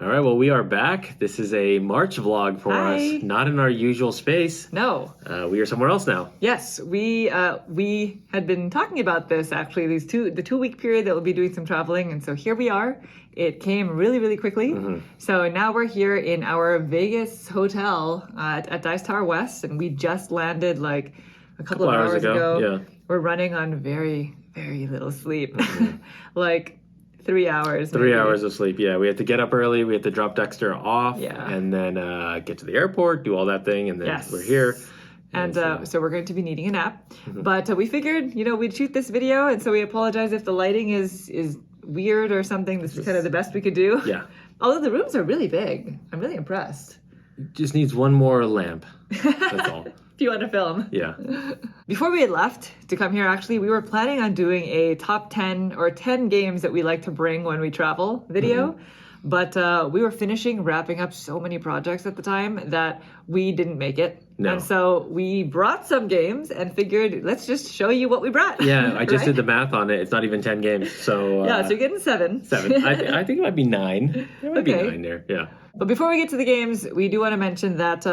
All right, well, we are back. This is a March vlog for Hi. us, not in our usual space. No. We are somewhere else now. Yes, we had been talking about this actually. The 2 week period that we'll be doing some traveling, and so here we are. It came really, really quickly. So now we're here in our Vegas hotel at Dice Tower West, and we just landed like a couple of hours ago. Yeah. We're running on very, very little sleep, like 3 hours. 3 maybe. hours of sleep, yeah. We had to get up early. We had to drop Dexter off, Yeah. and then get to the airport, do all that thing, and then Yes. we're here. And so we're going to be needing a nap. But we figured, we'd shoot this video, and so we apologize if the lighting is weird or something. This is kind of the best we could do. Yeah. Although the rooms are really big. I'm really impressed. Just needs one more lamp. That's all. If you want to film. Yeah. Before we had left to come here, actually, we were planning on doing a top 10 or 10 games that we like to bring when we travel video. But we were wrapping up so many projects at the time that we didn't make it. No. And so we brought some games and figured, let's just show you what we brought. Yeah, I just Right? did the math on it. It's not even 10 games, so... Yeah, so you're getting 7. 7. I think it might be 9. There might be Okay. 9 there, yeah. But before we get to the games, we do want to mention that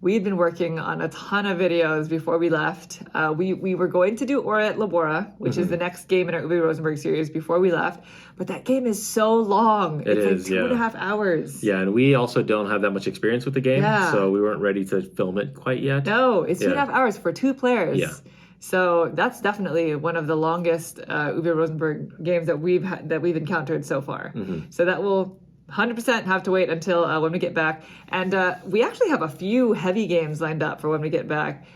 we'd been working on a ton of videos before we left. We were going to do Ora et Labora, which is the next game in our Uwe Rosenberg series before we left. But that game is so long. It's like 2.5 hours. Yeah, and we also don't have that much experience with the game, Yeah. so we weren't ready to film it quite yet. No, it's 2.5 hours for 2 players. Yeah. So that's definitely one of the longest Uwe Rosenberg games that we've encountered so far. So that will 100% have to wait until when we get back. And we actually have a few heavy games lined up for when we get back.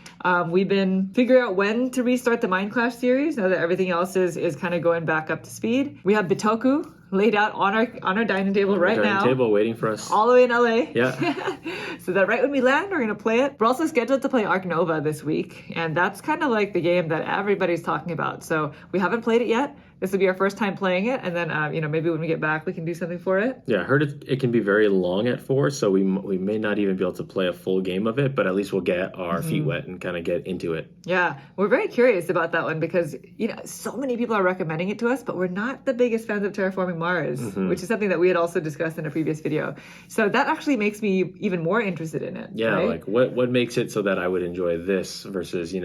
We've been figuring out when to restart the Minecraft series now that everything else is kind of going back up to speed. We have Bitoku laid out on our dining table right now. Dining table waiting for us. All the way in LA. Yeah. So that right when we land, we're going to play it. We're also scheduled to play Ark Nova this week. And that's kind of like the game that everybody's talking about. So we haven't played it yet. This will be our first time playing it. And then, maybe when we get back, we can do something for it. Yeah, I heard it can be very long at 4, so we may not even be able to play a full game of it, but at least we'll get our feet wet and kind of get into it. Yeah, we're very curious about that one because, so many people are recommending it to us, but we're not the biggest fans of Terraforming Mars, which is something that we had also discussed in a previous video. So that actually makes me even more interested in it. Yeah, right? like what makes it so that I would enjoy this versus,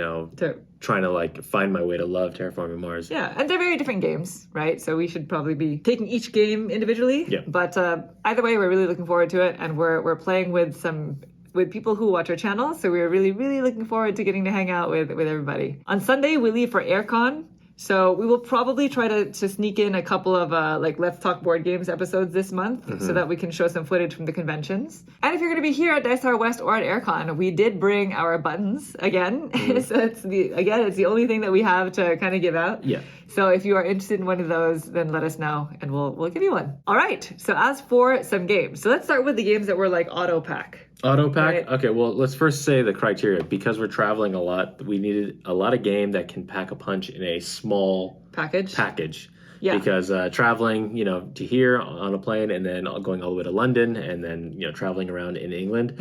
trying to find my way to love Terraforming Mars. Yeah, and they're very different games, right? So we should probably be taking each game individually. Yeah. But either way, we're really looking forward to it, and we're playing with people who watch our channel. So we're really, really looking forward to getting to hang out with everybody. On Sunday, we leave for AirCon. So we will probably try to sneak in a couple of Let's Talk Board Games episodes this month so that we can show some footage from the conventions. And if you're going to be here at Dice Tower West or at AirCon, we did bring our buttons again. So it's the only thing that we have to kind of give out. Yeah. So if you are interested in one of those, then let us know and we'll give you one. All right. So as for some games, so let's start with the games that were like auto pack. Auto pack? Right. Okay, well, let's first say the criteria. Because we're traveling a lot, we needed a lot of game that can pack a punch in a small package. Yeah. Because traveling, to here on a plane and then going all the way to London and then, traveling around in England,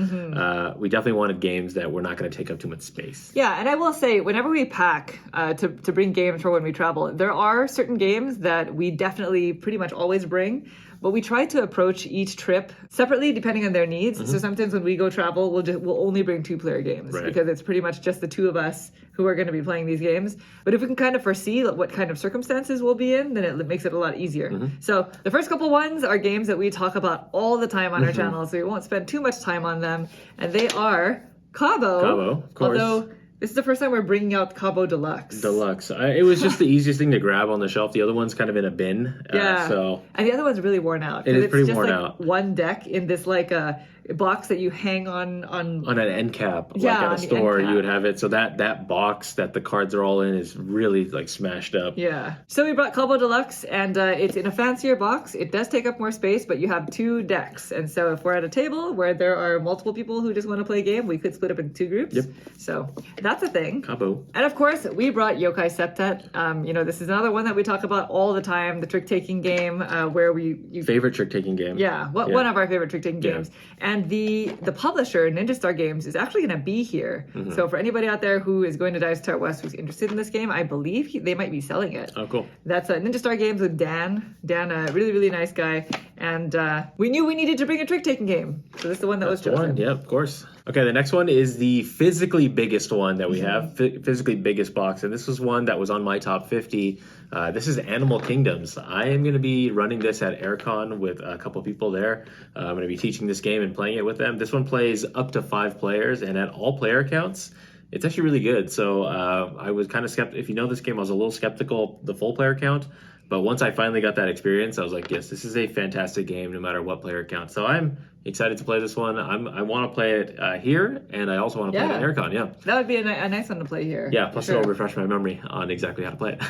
we definitely wanted games that were not going to take up too much space. Yeah, and I will say, whenever we pack to bring games for when we travel, there are certain games that we definitely pretty much always bring. But we try to approach each trip separately depending on their needs. So sometimes when we go travel, we'll only bring 2-player games because it's pretty much just the two of us who are going to be playing these games. But if we can kind of foresee what kind of circumstances we'll be in, then it makes it a lot easier. So the first couple ones are games that we talk about all the time on our channel, so we won't spend too much time on them. And they are Cabo. Cabo, of course. Although this is the first time we're bringing out Cabo Deluxe. It was just the easiest thing to grab on the shelf. The other one's kind of in a bin. Yeah. And the other one's really worn out. It is pretty worn just out. One deck in this box that you hang on an end cap. Yeah, at on a the store end cap. you would have it. So that box that the cards are all in is really smashed up. Yeah. So we brought Cabo Deluxe, and it's in a fancier box. It does take up more space, but you have 2 decks. And so if we're at a table where there are multiple people who just want to play a game, we could split up into 2 groups. Yep. So that's a thing. Cabo. And of course, we brought Yokai Septet. This is another one that we talk about all the time, the trick-taking game where Favorite trick-taking game. Yeah, one of our favorite trick-taking games. And And the publisher, Ninja Star Games, is actually going to be here. So for anybody out there who is going to Dice Tower West who's interested in this game, I believe they might be selling it. Oh, cool. That's Ninja Star Games with Dan. Dan, a really, really nice guy. And we knew we needed to bring a trick-taking game. So this is the one that was chosen. Yeah, of course. Okay, the next one is the physically biggest one that we have, physically biggest box. And this was one that was on my top 50. This is Animal Kingdoms. I am going to be running this at AirCon with a couple people there. I'm going to be teaching this game and playing it with them. This one plays up to 5 players, and at all player counts, it's actually really good. So I was kind of skeptical. If you know this game, I was a little skeptical the full player count. But once I finally got that experience, I was like, yes, this is a fantastic game no matter what player count. So I'm excited to play this one. I want to play it here, and I also want to play it at AirCon, yeah. That would be a nice one to play here. Yeah, plus it'll refresh my memory on exactly how to play it.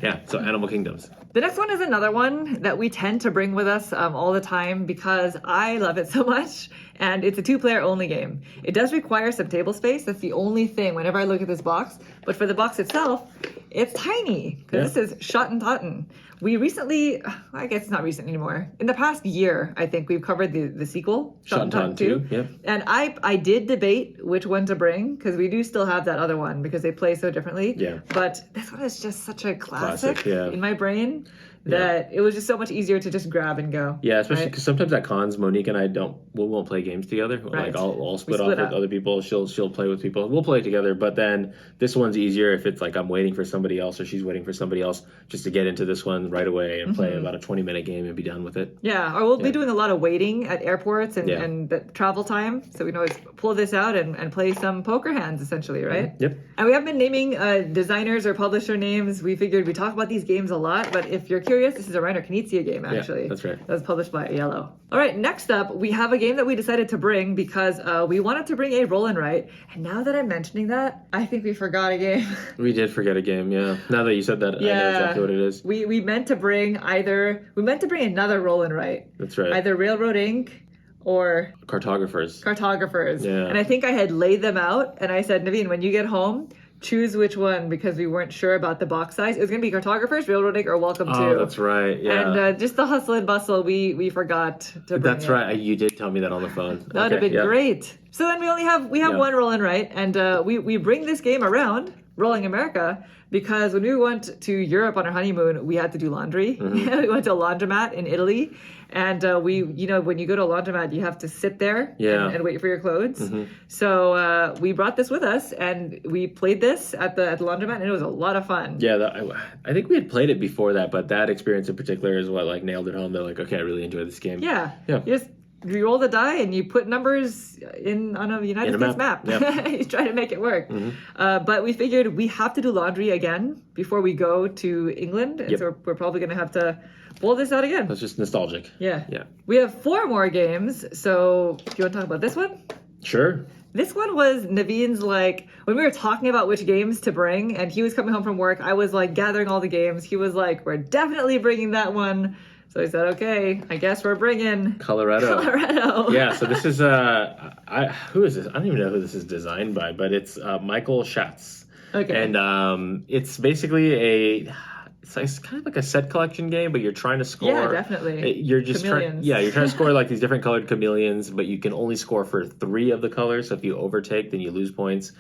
Yeah, so Animal Kingdoms. The next one is another one that we tend to bring with us all the time because I love it so much, and it's a 2-player only game. It does require some table space. That's the only thing whenever I look at this box. But for the box itself, it's tiny because this is Schotten. We recently, I guess it's not recent anymore. In the past year, I think we've covered the sequel, Schotten 2. Yep. And I did debate which one to bring because we do still have that other one because they play so differently. Yeah. But this one is just such a classic yeah. in my brain that it was just so much easier to just grab and go. Yeah, especially because sometimes at cons, Monique and I we won't play games together. Right. Like I'll split off with other people. She'll play with people. We'll play together. But then this one's easier if it's like I'm waiting for somebody else or she's waiting for somebody else just to get into this one right away and play about a 20-minute game and be done with it. Yeah, or we'll be doing a lot of waiting at airports and the travel time. So we can always pull this out and play some poker hands essentially, right? Yep. And we have been naming designers or publisher names. We figured we talk about these games a lot, but if you're curious, this is a Reiner Knizia game actually. Yeah, that's right. That was published by Yellow. All right, next up, we have a game that we decided to bring because we wanted to bring a roll and write. And now that I'm mentioning that, I think we forgot a game. We did forget a game, yeah. Now that you said that, I know exactly what it is. We meant to bring another roll and write. That's right. Either Railroad Inc. or Cartographers. Yeah. And I think I had laid them out and I said, Naveen, when you get home, choose which one because we weren't sure about the box size. It was going to be Cartographers, Railroad Inc., or Welcome to. Oh, that's right. Yeah. And just the hustle and bustle, we forgot to bring That's right. You did tell me that on the phone. That would have been great. So then we only have one roll and write, and we bring this game around, Rolling America, because when we went to Europe on our honeymoon, we had to do laundry. We went to a laundromat in Italy. And when you go to a laundromat, you have to sit there and wait for your clothes. So we brought this with us, and we played this at the laundromat, and it was a lot of fun. Yeah, I think we had played it before that, but that experience in particular is what like nailed it home. They're like, okay, I really enjoyed this game. Yeah. You roll the die and you put numbers on a United States map. Yep. You try to make it work. But we figured we have to do laundry again before we go to England. And so we're probably going to have to pull this out again. That's just nostalgic. Yeah. We have 4 more games. So do you want to talk about this one? Sure. This one was Naveen's, like, when we were talking about which games to bring, and he was coming home from work, I was, like, gathering all the games. He was like, we're definitely bringing that one. So I said, okay, I guess we're bringing Colorado. Yeah, so this is who is this? I don't even know who this is designed by, but it's Michael Schatz. Okay. And it's basically it's kind of like a set collection game, but you're trying to score. Yeah, definitely. You're just trying. Yeah, you're trying to score like these different colored chameleons, but you can only score for 3 of the colors. So if you overtake, then you lose points.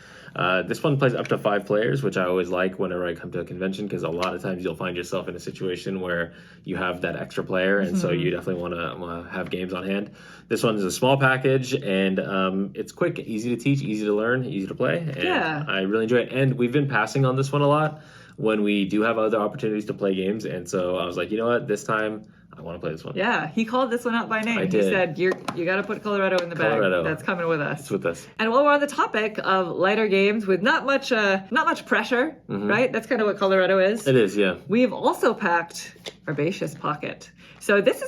This one plays up to 5 players, which I always like whenever I come to a convention because a lot of times you'll find yourself in a situation where you have that extra player, and so you definitely want to have games on hand. This one is a small package, and it's quick, easy to teach, easy to learn, easy to play. And I really enjoy it. And we've been passing on this one a lot when we do have other opportunities to play games, and so I was like, you know what, this time I want to play this one. Yeah, he called this one out by name. I did. He said, you got to put Colorado in the bag. That's coming with us. It's with us. And while we're on the topic of lighter games with not much pressure, right? That's kind of what Colorado is. It is, yeah. We've also packed Herbaceous Pocket. So this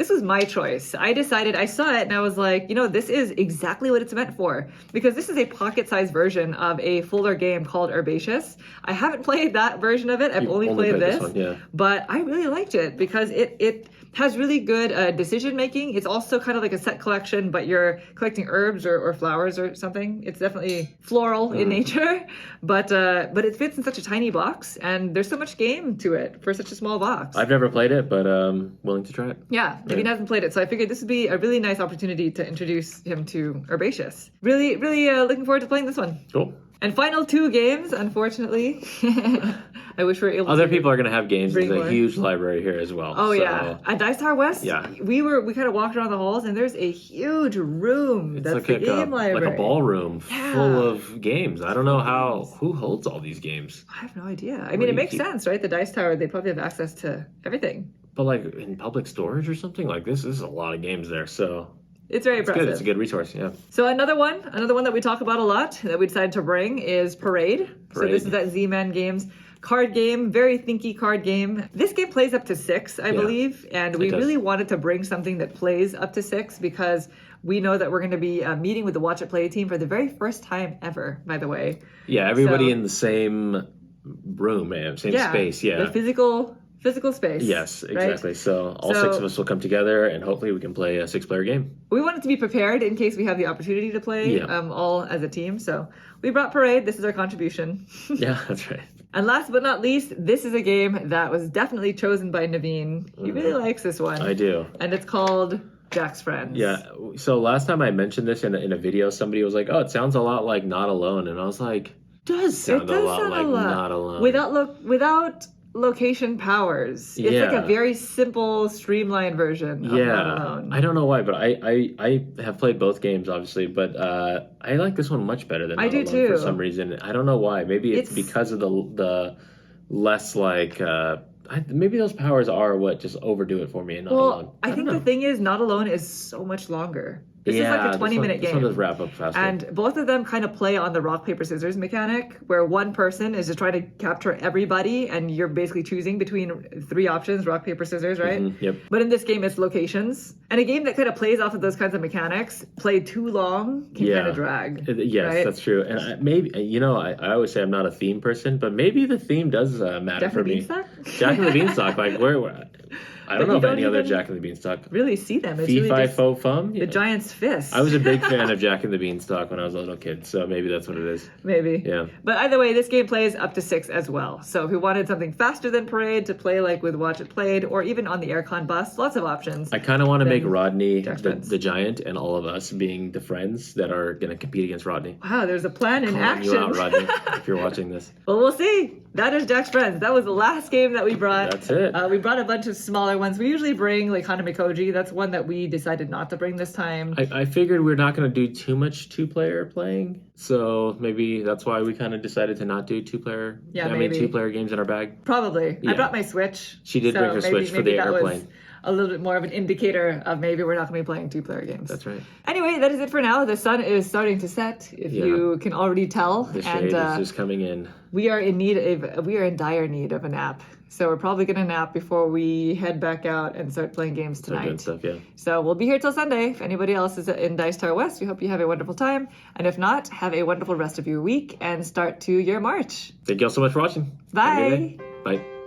was my choice. I decided, I saw it and I was like, this is exactly what it's meant for. Because this is a pocket-sized version of a fuller game called Herbaceous. I haven't played that version of it. I've only played this. one, yeah. But I really liked it because it has really good decision making. It's also kind of like a set collection, but you're collecting herbs or flowers or something. It's definitely floral in nature, but it fits in such a tiny box, and there's so much game to it for such a small box. I've never played it, but willing to try it. Yeah, Naveen hasn't played it, so I figured this would be a really nice opportunity to introduce him to Herbaceous. Really, really looking forward to playing this one. Cool. And final 2 games, unfortunately. I wish we were able to. Other people are going to have games. There's bring a more. huge library here as well. Oh so. yeah, at Dice Tower West. Yeah. we kind of walked around the halls, and there's a huge room. It's That's like the game library. like a ballroom Yeah. full of games. I don't know who holds all these games. I have no idea. I do mean, it you makes keep- sense, right? The Dice Tower, they probably have access to everything. But like in public storage or something like this is a lot of games there. So It's very it's impressive. good. It's a good resource. Yeah. So another one that we talk about a lot that we decided to bring is Parade. So Parade. this is that Z-Man Games card game, very thinky card game. This game plays up to 6, I believe, and we does. really wanted to bring something that plays up to 6 because we know that we're going to be meeting with the Watch It Play team for the very first time ever, by the way. Yeah. Everybody So- in the same room, man. Same space. Yeah. The physical space. Yes, right? exactly. So all So- 6 of us will come together, and hopefully we can play a 6-player game. We wanted to be prepared in case we have the opportunity to play Yeah. all as a team. So we brought Parade. This is our contribution. Yeah, that's right. And last but not least, this is a game that was definitely chosen by Naveen. He really likes this one. I do. And it's called Jack's Friends. Yeah. So last time I mentioned this in a video, somebody was like, "Oh, it sounds a lot like Not Alone," and I was like, "Does sound It does a lot sound like a lot. Not Alone." Without location powers. It's like Yeah. a very simple, streamlined version of Not Yeah, Alone. I don't know why, but I have played both games obviously, but I like this one much better than Not I do Alone too. for some reason. I don't know why. Maybe it's It's- because of the less like maybe those powers are what just overdo it for me. And Not Alone. Well, I don't think know. the thing is, Not Alone is so much longer. This is like a 20-minute This game. one does wrap up faster. And both of them kind of play on the rock, paper, scissors mechanic, where one person is just trying to capture everybody, and you're basically choosing between 3 options, rock, paper, scissors, right? Yep. But in this game, it's locations. And a game that kind of plays off of those kinds of mechanics, played too long, can Yeah. kind of drag. Yes, right? that's true. And maybe I always say I'm not a theme person, but maybe the theme does matter Jack for and the me. Beanstalk? Jack and the Beanstalk, like where I But don't know you of don't any other even Jack and the Beanstalk. Really see them. It's Fee really fi just fo fum. the giant's fist. I was a big fan of Jack and the Beanstalk when I was a little kid, so maybe that's what it is. Maybe. Yeah. But either way, this game plays up to 6 as well. So if you wanted something faster than Parade to play like with Watch It Played, or even on the Aircon bus, lots of options. I kind of want to make Then Rodney Jack's the friends. giant, and all of us being the friends that are going to compete against Rodney. Wow, there's a plan in Calling action. you out, Rodney, if you're watching this. Well, we'll see. That is Jack's Friends. That was the last game that we brought. That's it. We brought a bunch of smaller ones. We usually bring like Hanami Koji. That's one that we decided not to bring this time. I figured we're not going to do too much 2-player playing, so maybe that's why we kind of decided to not do 2-player. Yeah, I mean, maybe. 2-player games in our bag. Probably. Yeah. I brought my Switch. She did bring her Switch for the that was airplane. a little bit more of an indicator of maybe we're not going to be playing 2-player games. That's right. Anyway, that is it for now. The sun is starting to set, if Yeah. you can already tell. The And shade is just coming in. we are in dire need of a nap. So we're probably going to nap before we head back out and start playing games So good tonight. stuff, yeah. So we'll be here till Sunday. If anybody else is in Dice Tower West, we hope you have a wonderful time. And if not, have a wonderful rest of your week and start to your March. Thank you all so much for watching. Have a good Bye. day. Bye.